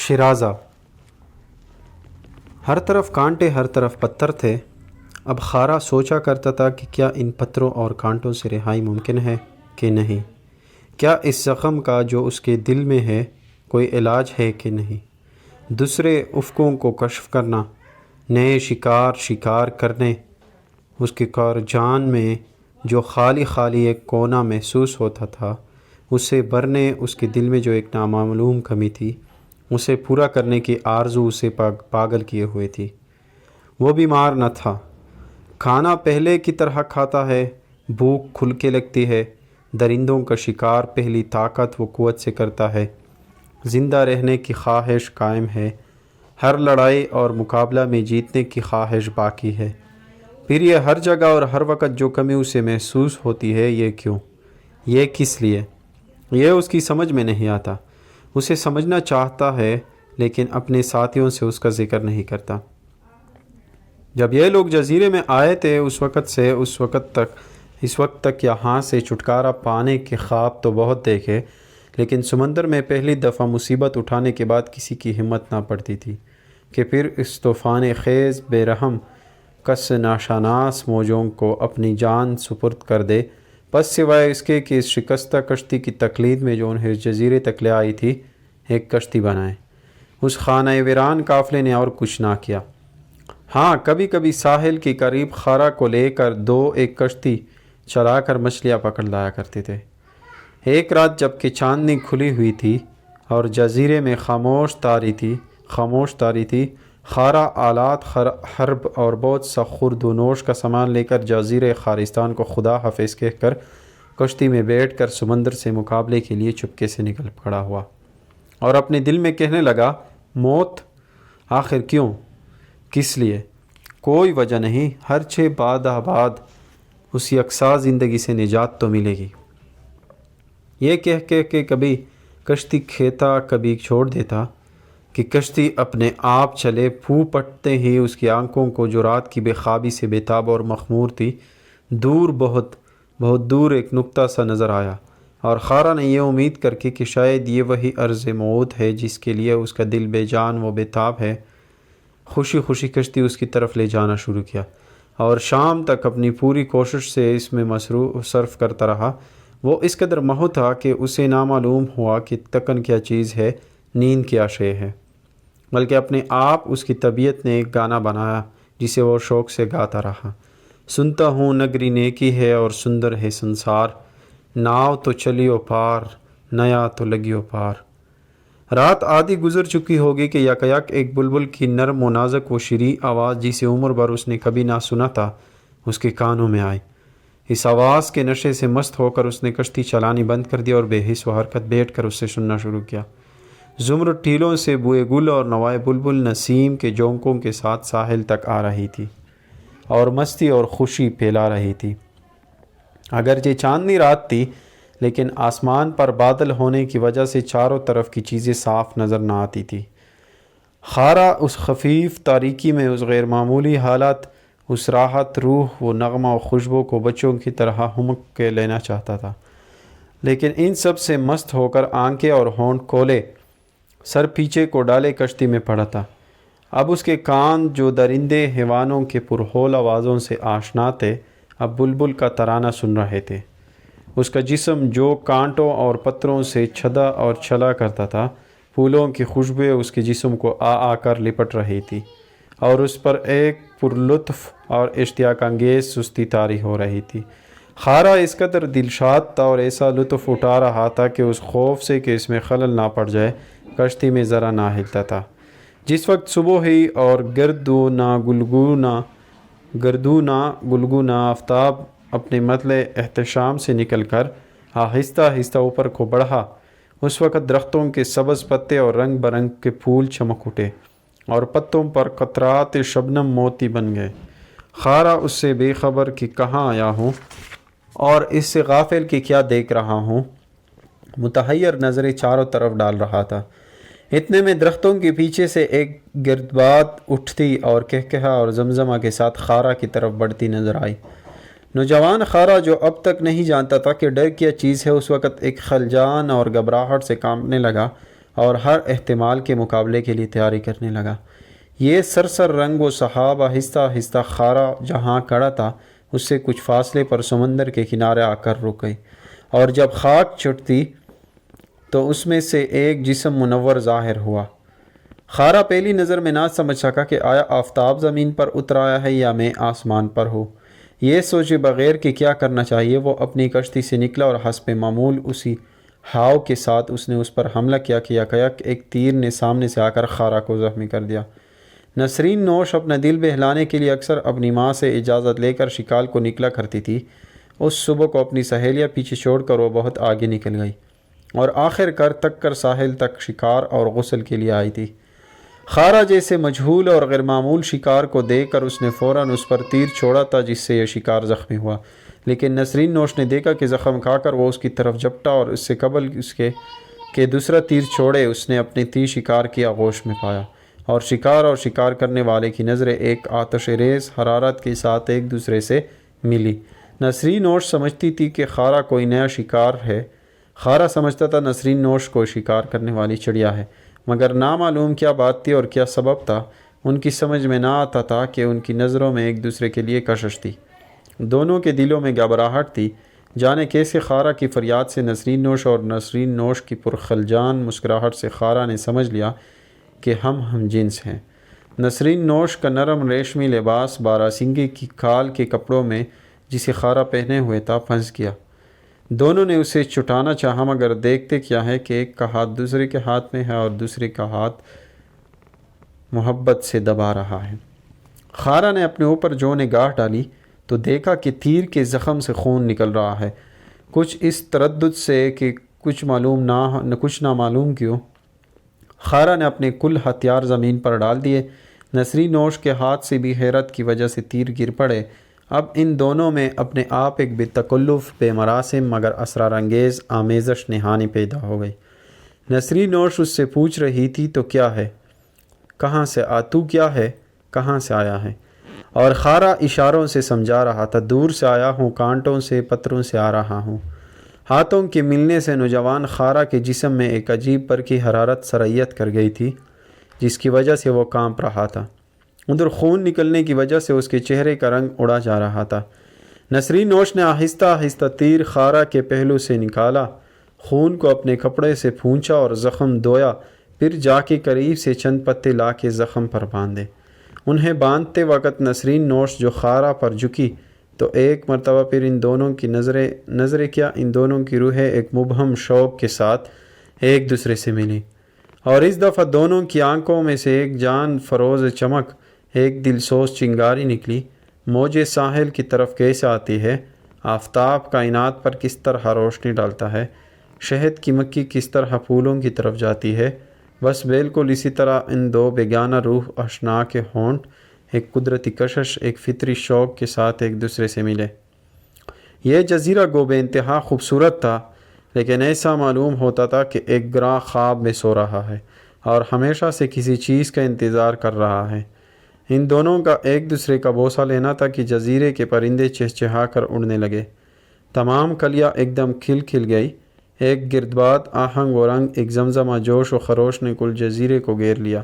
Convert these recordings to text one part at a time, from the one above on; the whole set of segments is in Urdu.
شیرازہ۔ ہر طرف کانٹے ہر طرف پتھر تھے۔ اب خارا سوچا کرتا تھا کہ کیا ان پتھروں اور کانٹوں سے رہائی ممکن ہے کہ نہیں، کیا اس زخم کا جو اس کے دل میں ہے کوئی علاج ہے کہ نہیں۔ دوسرے افقوں کو کشف کرنا، نئے شکار کرنے، اس کے کارجان میں جو خالی ایک کونا محسوس ہوتا تھا اسے بھرنے، اس کے دل میں جو ایک نامعلوم کمی تھی اسے پورا کرنے کی آرزو اسے پاگل کیے ہوئے تھی۔ وہ بیمار نہ تھا، کھانا پہلے کی طرح کھاتا ہے، بھوک کھل کے لگتی ہے، درندوں کا شکار پہلی طاقت و قوت سے کرتا ہے، زندہ رہنے کی خواہش قائم ہے، ہر لڑائی اور مقابلہ میں جیتنے کی خواہش باقی ہے۔ پھر یہ ہر جگہ اور ہر وقت جو کمی اسے محسوس ہوتی ہے، یہ کیوں، یہ کس لیے، یہ اس کی سمجھ میں نہیں آتا۔ اسے سمجھنا چاہتا ہے لیکن اپنے ساتھیوں سے اس کا ذکر نہیں کرتا۔ جب یہ لوگ جزیرے میں آئے تھے اس وقت تک یہاں سے چھٹکارا پانے کے خواب تو بہت دیکھے، لیکن سمندر میں پہلی دفعہ مصیبت اٹھانے کے بعد کسی کی ہمت نہ پڑتی تھی کہ پھر اس طوفان خیز بے رحم کس ناشناس موجوں کو اپنی جان سپرد کر دے، بس سوائے اس کے کہ اس شکستہ کشتی کی تقلید میں جو انہیں اس جزیرے تک لے آئی تھی ایک کشتی بنائیں۔ اس خانہ ویران قافلے نے اور کچھ نہ کیا۔ ہاں، کبھی کبھی ساحل کے قریب خارا کو لے کر ایک کشتی چلا کر مچھلیاں پکڑ لایا کرتے تھے۔ ایک رات جب کہ چاندنی کھلی ہوئی تھی اور جزیرے میں خاموش تاری تھی، خارا آلات حرب اور بہت سا خورد و نوش کا سامان لے کر جزیرے خارستان کو خدا حافظ کہہ کر کشتی میں بیٹھ کر سمندر سے مقابلے کے لیے چپکے سے نکل پڑا ہوا اور اپنے دل میں کہنے لگا، موت آخر کیوں، کس لیے، کوئی وجہ نہیں، ہر چھ بعد آباد اس یکساں زندگی سے نجات تو ملے گی۔ یہ کہہ کہ کبھی کشتی کھیتا کبھی چھوڑ دیتا کہ کشتی اپنے آپ چلے، پھوٹتے ہی اس کی آنکھوں کو جو رات کی بے خوابی سے بےتاب اور مخمور تھی بہت دور ایک نقطہ سا نظر آیا، اور خارا نے یہ امید کر کے کہ شاید یہ وہی عرض موت ہے جس کے لیے اس کا دل بے جان و بےتاب ہے، خوشی کشتی اس کی طرف لے جانا شروع کیا، اور شام تک اپنی پوری کوشش سے اس میں صرف کرتا رہا۔ وہ اس قدر محو تھا کہ اسے نامعلوم ہوا کہ تکن کیا چیز ہے، نیند کیا شے ہے، بلکہ اپنے آپ اس کی طبیعت نے ایک گانا بنایا جسے وہ شوق سے گاتا رہا۔ سنتا ہوں نگری نیکی ہے اور سندر ہے سنسار، ناؤ تو چلیو پار، نیا تو لگیو پار۔ رات آدھی گزر چکی ہوگی کہ یک ایک بلبل کی نرم و نازک و شریع آواز جسے عمر بھر اس نے کبھی نہ سنا تھا اس کے کانوں میں آئی۔ اس آواز کے نشے سے مست ہو کر اس نے کشتی چلانی بند کر دی اور بے حس و حرکت بیٹھ کر اسے سننا شروع کیا۔ زمرد ٹیلوں سے بوئے گل اور نوائے بلبل نسیم کے جھونکوں کے ساتھ ساحل تک آ رہی تھی اور مستی اور خوشی پھیلا رہی تھی۔ اگرچہ چاندنی رات تھی لیکن آسمان پر بادل ہونے کی وجہ سے چاروں طرف کی چیزیں صاف نظر نہ آتی تھی۔ خارا اس خفیف تاریکی میں اس غیر معمولی حالت، اس راحت روح و نغمہ و خوشبو کو بچوں کی طرح ہمک کے لینا چاہتا تھا، لیکن ان سب سے مست ہو کر آنکھیں اور ہونٹ کھولے، سر پیچھے کو ڈالے کشتی میں پڑا تھا۔ اب اس کے کان جو درندے حیوانوں کے پرہول آوازوں سے آشنا تھے اب بلبل کا ترانہ سن رہے تھے۔ اس کا جسم جو کانٹوں اور پتھروں سے چھدا اور چھلا کرتا تھا، پھولوں کی خوشبوئیں اس کے جسم کو آ کر لپٹ رہی تھی اور اس پر ایک پرلطف اور اشتیاق انگیز سستی طاری ہو رہی تھی۔ خارا اس قدر دلشاد تھا اور ایسا لطف اٹھا رہا تھا کہ اس خوف سے کہ اس میں خلل نہ پڑ جائے کشتی میں ذرا نہ ہلتا تھا۔ جس وقت صبح ہوئی اور گلگونا آفتاب اپنے مطلع احتشام سے نکل کر آہستہ اوپر کو بڑھا، اس وقت درختوں کے سبز پتے اور رنگ برنگ کے پھول چمک اٹھے اور پتوں پر قطرات شبنم موتی بن گئے۔ خارا اس سے بے خبر کہ کہاں آیا ہوں اور اس سے غافل کہ کیا دیکھ رہا ہوں، متحیر نظریں چاروں طرف ڈال رہا تھا۔ اتنے میں درختوں کے پیچھے سے ایک گردباد اٹھتی اور کہکہا اور زمزمہ کے ساتھ خارا کی طرف بڑھتی نظر آئی۔ نوجوان خارا جو اب تک نہیں جانتا تھا کہ ڈر کیا چیز ہے، اس وقت ایک خلجان اور گھبراہٹ سے کانپنے لگا اور ہر احتمال کے مقابلے کے لیے تیاری کرنے لگا۔ یہ سرسر رنگ و صحاب آہستہ آہستہ خارا جہاں کھڑا تھا اس سے کچھ فاصلے پر سمندر کے کنارے آ کر رک گئی، اور جب خاک چھٹتی تو اس میں سے ایک جسم منور ظاہر ہوا۔ خارا پہلی نظر میں نہ سمجھ سکا کہ آیا آفتاب زمین پر اتر آیا ہے یا میں آسمان پر ہوں۔ یہ سوچے بغیر کہ کیا کرنا چاہیے وہ اپنی کشتی سے نکلا، اور حسب معمول اسی ہاؤ کے ساتھ اس نے اس پر حملہ کیا کہ یکایک ایک تیر نے سامنے سے آ کر خارا کو زخمی کر دیا۔ نسرین نوش اپنا دل بہلانے کے لیے اکثر اپنی ماں سے اجازت لے کر شکار کو نکلا کرتی تھی۔ اس صبح کو اپنی سہیلیاں پیچھے چھوڑ کر وہ بہت آگے نکل گئی اور آخر کر ساحل تک شکار اور غسل کے لیے آئی تھی۔ خارا جیسے مجہول اور غیر معمول شکار کو دیکھ کر اس نے فوراً اس پر تیر چھوڑا تھا جس سے یہ شکار زخمی ہوا، لیکن نسرین نوش نے دیکھا کہ زخم کھا کر وہ اس کی طرف جھپٹا، اور اس سے قبل اس کے کہ دوسرا تیر چھوڑے اس نے اپنی تیر شکار کی آغوش میں پایا، اور شکار کرنے والے کی نظریں ایک آتش ریز حرارت کے ساتھ ایک دوسرے سے ملی۔ نسرین نوش سمجھتی تھی کہ خارا کوئی نیا شکار ہے، خارا سمجھتا تھا نسرین نوش کو شکار کرنے والی چڑیا ہے، مگر نامعلوم کیا بات تھی اور کیا سبب تھا ان کی سمجھ میں نہ آتا تھا کہ ان کی نظروں میں ایک دوسرے کے لیے کشش تھی، دونوں کے دلوں میں گھبراہٹ تھی۔ جانے کیسے خارا کی فریاد سے نسرین نوش اور نسرین نوش کی پرخلجان مسکراہٹ سے خارا نے سمجھ لیا کہ ہم جنس ہیں۔ نسرین نوش کا نرم ریشمی لباس باراسنگی کی کھال کے کپڑوں میں جسے خارا پہنے ہوئے تھا پھنس گیا۔ دونوں نے اسے چھٹانا چاہا، مگر دیکھتے کیا ہے کہ ایک کا ہاتھ دوسرے کے ہاتھ میں ہے اور دوسرے کا ہاتھ محبت سے دبا رہا ہے۔ خارا نے اپنے اوپر جو نگاہ ڈالی تو دیکھا کہ تیر کے زخم سے خون نکل رہا ہے، کچھ اس تردد سے کہ کچھ نامعلوم کیوں۔ خارا نے اپنے کل ہتھیار زمین پر ڈال دیے۔ نسرین نوش کے ہاتھ سے بھی حیرت کی وجہ سے تیر گر پڑے۔ اب ان دونوں میں اپنے آپ ایک بے تکلف، بے مراسم مگر اسرارانگیز آمیزش نہانی پیدا ہو گئی۔ نسرین نوش اس سے پوچھ رہی تھی تو کیا ہے، کہاں سے تو کیا ہے، کہاں سے آیا ہے؟ اور خارا اشاروں سے سمجھا رہا تھا، دور سے آیا ہوں، کانٹوں سے پتھروں سے آ رہا ہوں۔ ہاتھوں کے ملنے سے نوجوان خارا کے جسم میں ایک عجیب برقی حرارت سرایت کر گئی تھی جس کی وجہ سے وہ کانپ رہا تھا۔ ادھر خون نکلنے کی وجہ سے اس کے چہرے کا رنگ اڑا جا رہا تھا۔ نسرین نوش نے آہستہ آہستہ تیر خارا کے پہلو سے نکالا، خون کو اپنے کپڑے سے پھونچا اور زخم دھویا، پھر جا کے قریب سے چند پتے لا کے زخم پر باندھے۔ انہیں باندھتے وقت نسرین نوش جو خارا پر جھکی تو ایک مرتبہ پھر ان دونوں کی ان دونوں کی روحیں ایک مبہم شوق کے ساتھ ایک دوسرے سے ملی، اور اس دفعہ دونوں کی آنکھوں میں سے ایک جان فروز چمک، ایک دلسوز چنگاری نکلی۔ موجے ساحل کی طرف کیسے آتی ہے، آفتاب کائنات پر کس طرح روشنی ڈالتا ہے، شہد کی مکھی کس طرح پھولوں کی طرف جاتی ہے، بس بالکل اسی طرح ان دو بیگانہ روح اشنا کے ہونٹ ایک قدرتی کشش، ایک فطری شوق کے ساتھ ایک دوسرے سے ملے۔ یہ جزیرہ گو بے انتہا خوبصورت تھا، لیکن ایسا معلوم ہوتا تھا کہ ایک گراں خواب میں سو رہا ہے اور ہمیشہ سے کسی چیز کا انتظار کر رہا ہے۔ ان دونوں کا ایک دوسرے کا بوسہ لینا تھا کہ جزیرے کے پرندے چہچہا کر اڑنے لگے۔ تمام کلیاں ایک دم کھل گئی، ایک گردباد آہنگ و رنگ، ایک زمزمہ جوش و خروش نے کل جزیرے کو گھیر لیا۔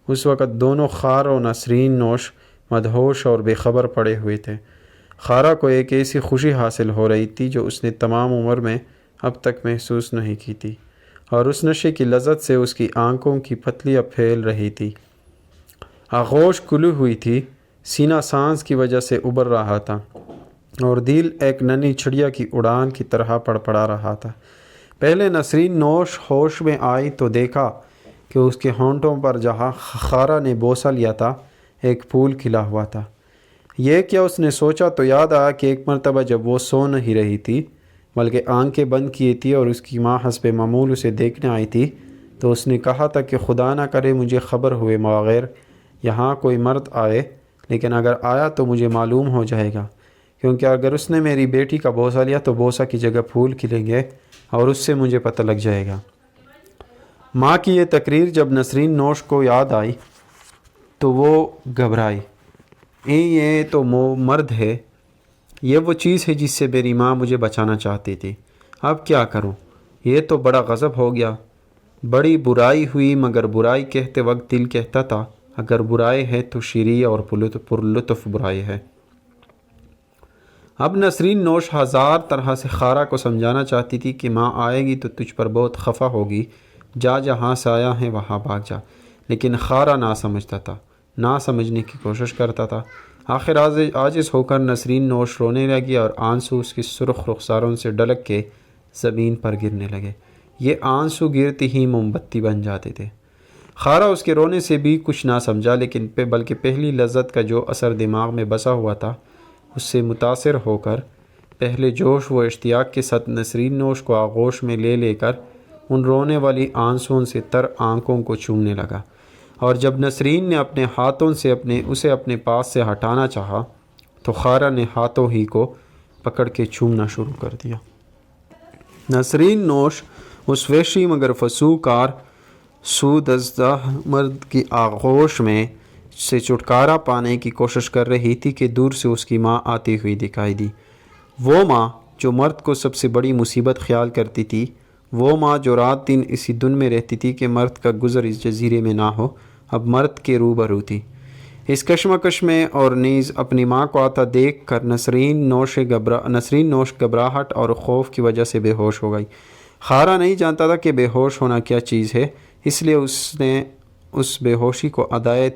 اس وقت دونوں خارا و نسرین نوش مدہوش اور بے خبر پڑے ہوئے تھے۔ خارا کو ایک ایسی خوشی حاصل ہو رہی تھی جو اس نے تمام عمر میں اب تک محسوس نہیں کی تھی، اور اس نشے کی لذت سے اس کی آنکھوں کی پتلیاں پھیل رہی تھی، آغوش کھلی ہوئی تھی، سینہ سانس کی وجہ سے ابھر رہا تھا، اور دل ایک ننھی چڑیا کی اڑان کی طرح پڑپڑا رہا تھا۔ پہلے نسرین نوش ہوش میں آئی تو دیکھا کہ اس کے ہونٹوں پر جہاں خارا نے بوسہ لیا تھا ایک پھول کھلا ہوا تھا۔ یہ کیا اس نے سوچا تو یاد آیا کہ ایک مرتبہ جب وہ سو نہیں رہی تھی بلکہ آنکھیں بند کیے تھی اور اس کی ماں حسب معمول اسے دیکھنے آئی تھی تو اس نے کہا تھا کہ خدا نہ کرے مجھے خبر ہوئے بغیر یہاں کوئی مرد آئے، لیکن اگر آیا تو مجھے معلوم ہو جائے گا، کیونکہ اگر اس نے میری بیٹی کا بوسہ لیا تو بوسہ کی جگہ پھول کھلیں گے اور اس سے مجھے پتہ لگ جائے گا۔ ماں کی یہ تقریر جب نسرین نوش کو یاد آئی تو وہ گھبرائی۔ یہ تو مرد ہے، یہ وہ چیز ہے جس سے میری ماں مجھے بچانا چاہتی تھی، اب کیا کروں، یہ تو بڑا غضب ہو گیا۔ بڑی برائی ہوئی مگر برائی کہتے وقت دل کہتا تھا اگر برائی ہے تو شیریں اور پرلطف برائی ہے۔ اب نسرین نوش ہزار طرح سے خارا کو سمجھانا چاہتی تھی کہ ماں آئے گی تو تجھ پر بہت خفا ہوگی، جا جہاں سایہ ہے وہاں بھاگ جا، لیکن خارا نہ سمجھتا تھا، نہ سمجھنے کی کوشش کرتا تھا۔ آخر عاجز ہو کر نسرین نوش رونے لگی اور آنسو اس کی سرخ رخساروں سے ڈلک کے زمین پر گرنے لگے۔ یہ آنسو گرتی ہی موم بتی بن جاتے تھے۔ خارا اس کے رونے سے بھی کچھ نہ سمجھا، لیکن بلکہ پہلی لذت کا جو اثر دماغ میں بسا ہوا تھا اس سے متاثر ہو کر پہلے جوش و اشتیاق کے ساتھ نسرین نوش کو آغوش میں لے کر ان رونے والی آنسوؤں سے تر آنکھوں کو چومنے لگا، اور جب نسرین نے اپنے ہاتھوں سے اسے اپنے پاس سے ہٹانا چاہا تو خارا نے ہاتھوں ہی کو پکڑ کے چومنا شروع کر دیا۔ نسرین نوش اس وحشی مگر فسوکار سودزدہ مرد کی آغوش میں سے چھٹکارا پانے کی کوشش کر رہی تھی کہ دور سے اس کی ماں آتی ہوئی دکھائی دی۔ وہ ماں جو مرد کو سب سے بڑی مصیبت خیال کرتی تھی، وہ ماں جو رات دن اسی دن میں رہتی تھی کہ مرد کا گزر اس جزیرے میں نہ ہو، اب مرد کے روبرو تھی۔ اس کشمکش میں اور نیز اپنی ماں کو آتا دیکھ کر نسرین نوش گھبراہٹ اور خوف کی وجہ سے بے ہوش ہو گئی۔ خارا نہیں جانتا تھا کہ بے ہوش ہونا کیا چیز ہے، اس لیے اس نے اس بے ہوشی کو ادائے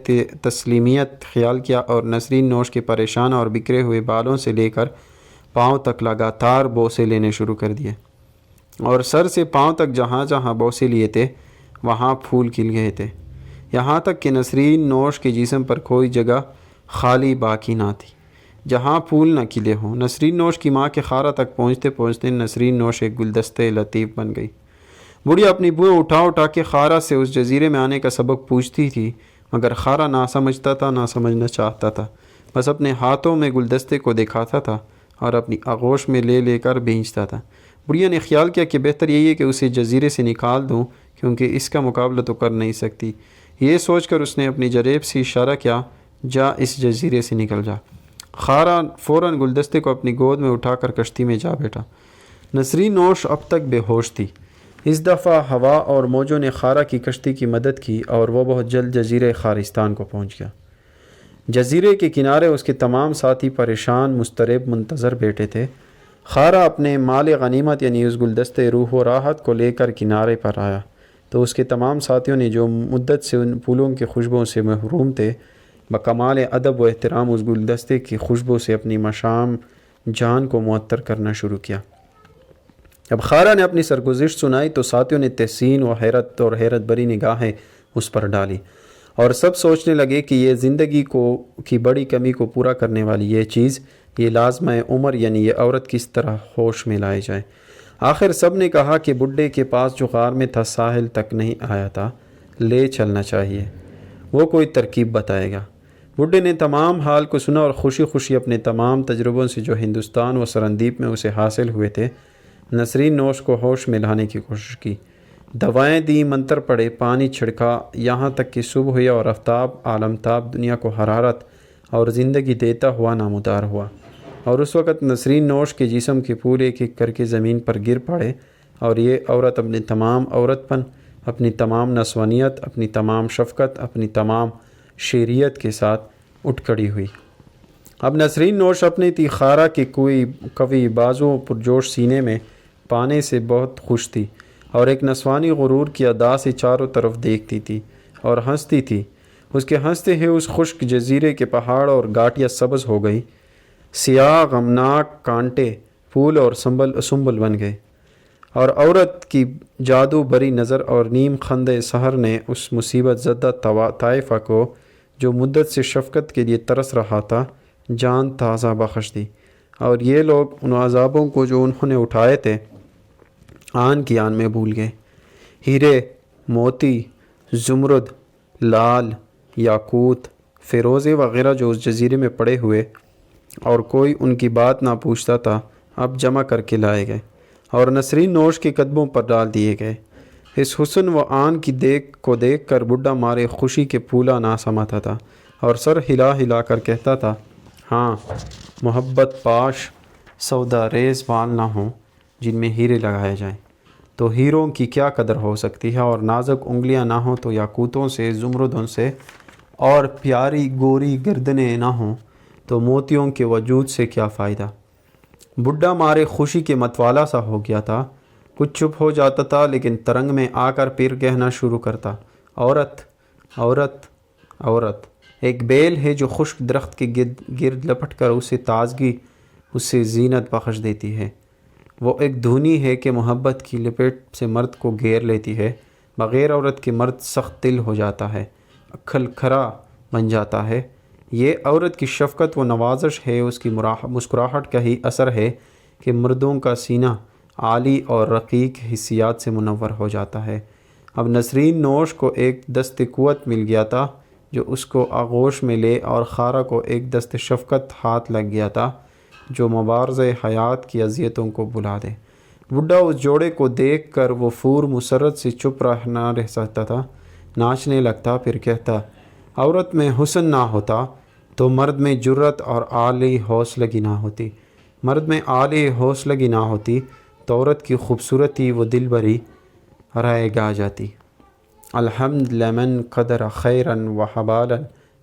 تسلیمیت خیال کیا اور نسرین نوش کے پریشان اور بکھرے ہوئے بالوں سے لے کر پاؤں تک لگاتار بوسے لینے شروع کر دیے، اور سر سے پاؤں تک جہاں جہاں بوسے لیے تھے وہاں پھول کھل گئے تھے، یہاں تک کہ نسرین نوش کے جسم پر کوئی جگہ خالی باقی نہ تھی جہاں پھول نہ کھلے ہوں۔ نسرین نوش کی ماں کے خارا تک پہنچتے پہنچتے نسرین نوش ایک گلدستے لطیف بن گئی۔ بڑھیا اپنی بوئیں اٹھا کے خارا سے اس جزیرے میں آنے کا سبب پوچھتی تھی، مگر خارا نہ سمجھتا تھا، نہ سمجھنا چاہتا تھا، بس اپنے ہاتھوں میں گلدستے کو دکھاتا تھا اور اپنی آغوش میں لے کر بھیجتا تھا۔ بڑھیا نے خیال کیا کہ بہتر یہی ہے کہ اسے جزیرے سے نکال دوں، کیونکہ اس کا مقابلہ تو کر نہیں سکتی۔ یہ سوچ کر اس نے اپنی جریب سے اشارہ کیا، جا اس جزیرے سے نکل جا۔ خارا فوراً گلدستے کو اپنی گود میں اٹھا کر کشتی میں جا بیٹھا۔ نسرین نوش اب تک بے ہوش تھی۔ اس دفعہ ہوا اور موجوں نے خارا کی کشتی کی مدد کی اور وہ بہت جلد جزیرے خارستان کو پہنچ گیا۔ جزیرے کے کنارے اس کے تمام ساتھی پریشان مضطرب منتظر بیٹھے تھے۔ خارا اپنے مال غنیمت یعنی اس گلدستے روح و راحت کو لے کر کنارے پر آیا تو اس کے تمام ساتھیوں نے جو مدت سے ان پھولوں کی خوشبو سے محروم تھے، بکمال ادب و احترام اس گلدستے کی خوشبو سے اپنی مشام جان کو معطر کرنا شروع کیا۔ جب خارا نے اپنی سرگزشت سنائی تو ساتھیوں نے تحسین و حیرت بری نگاہیں اس پر ڈالی اور سب سوچنے لگے کہ یہ زندگی کی بڑی کمی کو پورا کرنے والی یہ چیز، یہ لازمہ عمر یعنی یہ عورت کس طرح ہوش میں لائی جائے۔ آخر سب نے کہا کہ بڈھے کے پاس جو غار میں تھا ساحل تک نہیں آیا تھا، لے چلنا چاہیے، وہ کوئی ترکیب بتائے گا۔ بڈھے نے تمام حال کو سنا اور خوشی خوشی اپنے تمام تجربوں سے جو ہندوستان و سرندیپ میں اسے حاصل ہوئے تھے نسرین نوش کو ہوش میں لانے کی کوشش کی۔ دوائیں دیں، منتر پڑے، پانی چھڑکا، یہاں تک کہ صبح ہوئی اور آفتاب عالمتاب دنیا کو حرارت اور زندگی دیتا ہوا نامودار ہوا، اور اس وقت نسرین نوش کے جسم کے پھول ایک ایک کر کے زمین پر گر پڑے اور یہ عورت اپنے تمام عورت پن، اپنی تمام نسوانیت، اپنی تمام شفقت، اپنی تمام شیریت کے ساتھ اٹھ کھڑی ہوئی۔ اب نسرین نوش اپنی تھی خارا کے کوئی قوی بازو پرجوش سینے میں پانے سے بہت خوش تھی اور ایک نسوانی غرور کی ادا سے چاروں طرف دیکھتی تھی اور ہنستی تھی۔ اس کے ہنستے ہی اس خشک جزیرے کے پہاڑ اور گھاٹیاں سبز ہو گئی، سیاہ غمناک کانٹے پھول اور سنبل بن گئے، اور عورت کی جادو بری نظر اور نیم خندے سحر نے اس مصیبت زدہ طائفہ کو جو مدت سے شفقت کے لیے ترس رہا تھا جان تازہ بخش دی، اور یہ لوگ ان عذابوں کو جو انہوں نے اٹھائے تھے آن کی آن میں بھول گئے۔ ہیرے، موتی، زمرد، لال، یاقوت، فیروزے وغیرہ جو اس جزیرے میں پڑے ہوئے اور کوئی ان کی بات نہ پوچھتا تھا، اب جمع کر کے لائے گئے اور نسرین نوش کے قدموں پر ڈال دیے گئے۔ اس حسن و آن کی دیکھ کر بڈھا مارے خوشی کے پھولا نہ سماتا تھا اور سر ہلا کر کہتا تھا، ہاں، محبت پاش سودا ریز بال نہ ہوں جن میں ہیرے لگائے جائیں۔ تو ہیروں کی کیا قدر ہو سکتی ہے، اور نازک انگلیاں نہ ہوں تو یاقوتوں سے، زمردوں سے، اور پیاری گوری گردنیں نہ ہوں تو موتیوں کے وجود سے کیا فائدہ۔ بڈھا مارے خوشی کے متوالا سا ہو گیا تھا، کچھ چپ ہو جاتا تھا لیکن ترنگ میں آ کر پھر کہنا شروع کرتا، عورت عورت عورت۔ ایک بیل ہے جو خشک درخت کے گرد لپٹ کر اسے تازگی، اسے زینت بخش دیتی ہے۔ وہ ایک دھونی ہے کہ محبت کی لپیٹ سے مرد کو گھیر لیتی ہے، بغیر عورت کے مرد سخت دل ہو جاتا ہے، کھل کھرا بن جاتا ہے۔ یہ عورت کی شفقت و نوازش ہے، اس کی مسکراہٹ کا ہی اثر ہے کہ مردوں کا سینہ عالی اور رقیق حسیات سے منور ہو جاتا ہے۔ اب نسرین نوش کو ایک دست قوت مل گیا تھا جو اس کو آغوش میں لے، اور خارا کو ایک دست شفقت ہاتھ لگ گیا تھا جو مبارزہ حیات کی اذیتوں کو بھلا دے۔ بڈھا اس جوڑے کو دیکھ کر وہ فور مسرت سے چپ نہ رہ سکتا تھا، ناچنے لگتا، پھر کہتا، عورت میں حسن نہ ہوتا تو مرد میں جرت اور عالی حوصلگی نہ ہوتی، مرد میں عالی حوصلگی نہ ہوتی تو عورت کی خوبصورتی و دل بری رائے گا جاتی۔ الحمد لمن قدر خیرا و حبالا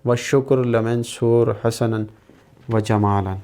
والشکر لمن سور حسنا و جمالا۔